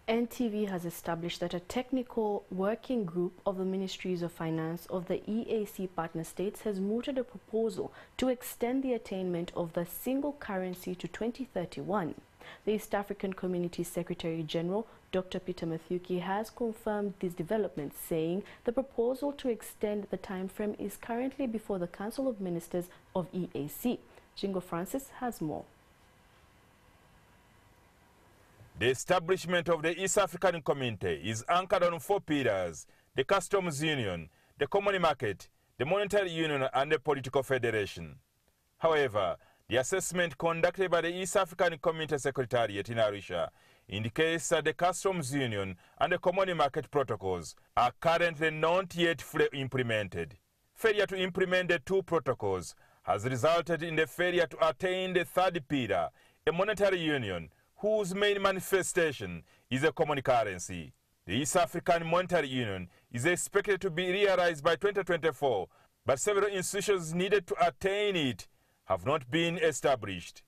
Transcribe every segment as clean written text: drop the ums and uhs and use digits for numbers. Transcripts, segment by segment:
NTV has established that a technical working group of the Ministries of Finance of the EAC partner states has mooted a proposal to extend the attainment of the single currency to 2031. The East African Community Secretary General, Dr. Peter Mathuki, has confirmed these developments, saying the proposal to extend the time frame is currently before the Council of Ministers of EAC. Jingo Francis has more. The establishment of the East African Community is anchored on 4 pillars: the Customs Union, the Common Market, the Monetary Union and the Political Federation. However, the assessment conducted by the East African Community Secretariat in Arusha indicates that the Customs Union and the Common Market protocols are currently not yet fully implemented. Failure to implement the 2 protocols has resulted in the failure to attain the 3rd pillar, a monetary union, whose main manifestation is a common currency. The East African Monetary Union is expected to be realized by 2024, but several institutions needed to attain it have not been established.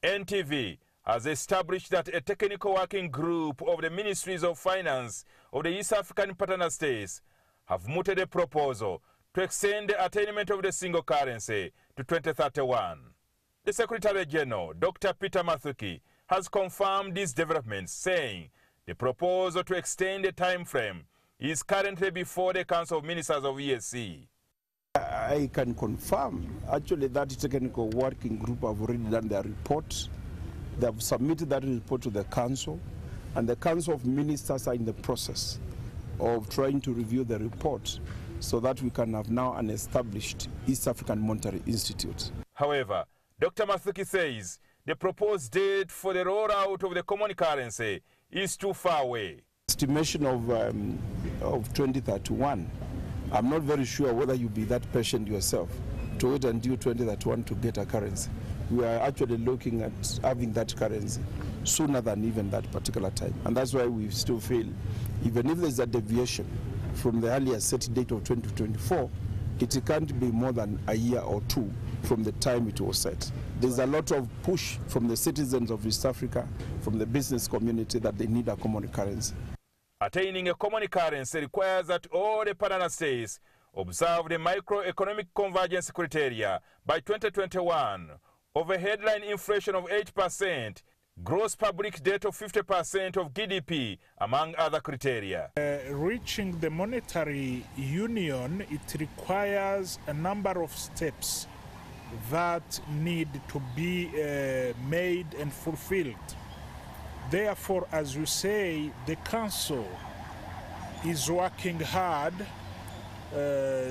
NTV has established that a technical working group of the Ministries of Finance of the East African partner states have mooted a proposal to extend the attainment of the single currency to 2031. The Secretary General, Dr. Peter Mathuki, has confirmed these developments, saying the proposal to extend the time frame is currently before the Council of Ministers of EAC. I can confirm, actually, that technical working group have already done their report. They have submitted that report to the Council, and the Council of Ministers are in the process of trying to review the report so that we can have now an established East African Monetary Institute. However, Dr. Mathuki says the proposed date for the rollout of the common currency is too far away. Estimation of 2031. I'm not very sure whether you'll be that patient yourself to wait until 2031 to get a currency. We are actually looking at having that currency sooner than even that particular time. And that's why we still feel, even if there's a deviation from the earlier set date of 2024, it can't be more than a year or 2 from the time it was set. There's a lot of push from the citizens of East Africa, from the business community, that they need a common currency. Attaining a common currency requires that all the partner states observe the microeconomic convergence criteria by 2021 of a headline inflation of 8%, gross public debt of 50% of GDP, among other criteria. Reaching the monetary union, it requires a number of steps that need to be made and fulfilled. Therefore, as you say, the Council is working hard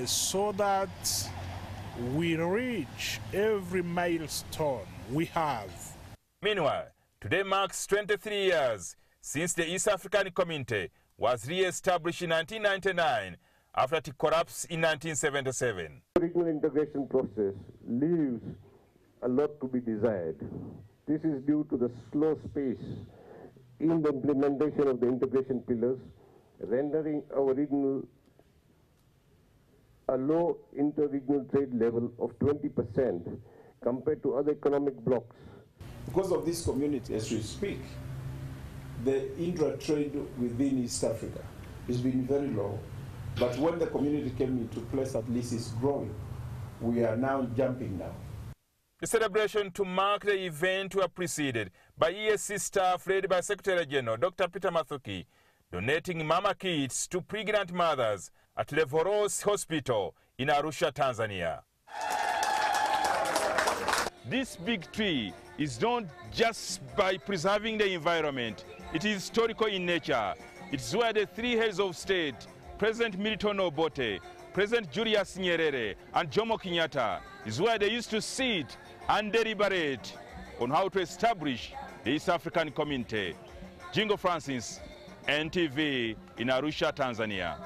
so that we reach every milestone we have. Meanwhile, today marks 23 years since the East African Community was re-established in 1999 after it collapsed in 1977. The regional integration process leaves a lot to be desired. This is due to the slow pace in the implementation of the integration pillars, rendering our regional a low inter-regional trade level of 20% compared to other economic blocks. Because of this community, as we speak, the intra-trade within East Africa has been very low. But when the community came into place, at least it's growing. We are now jumping now. The celebration to mark the event were preceded by EAC staff led by Secretary General Dr. Peter Mathuki, donating mama kits to pregnant mothers at Levoros Hospital in Arusha, Tanzania. This big tree is not just by preserving the environment, it is historical in nature. It's where the 3 heads of state, President Milton Obote, President Julius Nyerere, and Jomo Kenyatta, is where they used to sit and deliberate on how to establish the East African Community. Jingo Francis, NTV in Arusha, Tanzania.